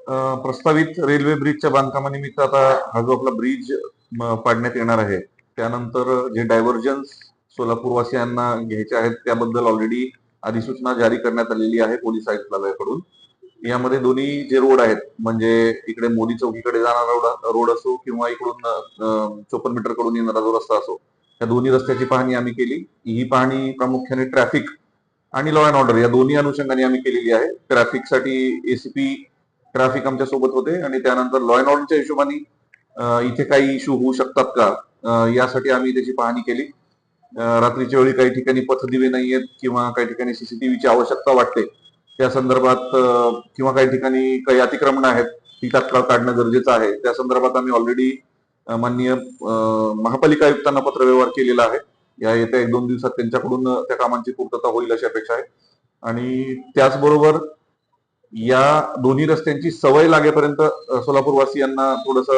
प्रस्तावित रेल्वे ब्रिजच्या बांधकामानिमित्त आता हा जो आपला ब्रिज पाडण्यात येणार आहे, त्यानंतर जे डायव्हर्जन्स सोलापूरवासियांना घ्यायचे आहेत त्याबद्दल ऑलरेडी अधिसूचना जारी करण्यात आलेली आहे पोलीस आयुक्तालयाकडून. यामध्ये दोन्ही जे रोड आहेत, म्हणजे इकडे मोदी चौकीकडे जाणारा रोड असो किंवा इकडून 54 मीटर कडून येणारा जो रस्ता असो, या दोन्ही रस्त्याची पाहणी आम्ही केली. ही पाहणी प्रामुख्याने ट्रॅफिक आणि लॉ अँड ऑर्डर या दोन्ही अनुषंगाने आम्ही केलेली आहे. ट्रॅफिकसाठी एसीपी ट्रॅफिक आमच्या सोबत होते आणि त्यानंतर लॉ अँड ऑर्डरच्या हिशोबाने इथे काही इश्यू होऊ शकतात का, यासाठी आम्ही त्याची पाहणी केली. रात्रीच्या वेळी काही ठिकाणी पथदिवे नाहीयेत किंवा काही ठिकाणी सीसीटीव्हीची आवश्यकता वाटते, त्या संदर्भात किंवा काही ठिकाणी काही अतिक्रमण आहेत ती तात्काळ काढणं गरजेचं आहे, त्या संदर्भात आम्ही ऑलरेडी माननीय महापालिका आयुक्तांना पत्रव्यवहार केलेला आहे. या येत्या 1-2 दिवसात त्यांच्याकडून त्या कामांची पूर्तता होईल अशी अपेक्षा आहे. आणि त्याचबरोबर या दोन्ही रस्त्यांची सवय लागेपर्यंत सोलापूरवासियांना थोडस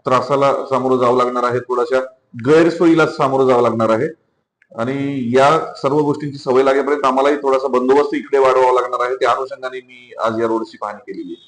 त्रासाला सामोरं जावं लागणार आहे, थोड्याशा गैरसोयीला सामोरं जावं लागणार आहे. आणि या सर्व गोष्टींची सवय लागेपर्यंत आम्हालाही थोडासा बंदोबस्त इकडे वाढवावा लागणार आहे. त्या अनुषंगाने मी आज या रोडची पाहणी केलेली आहे.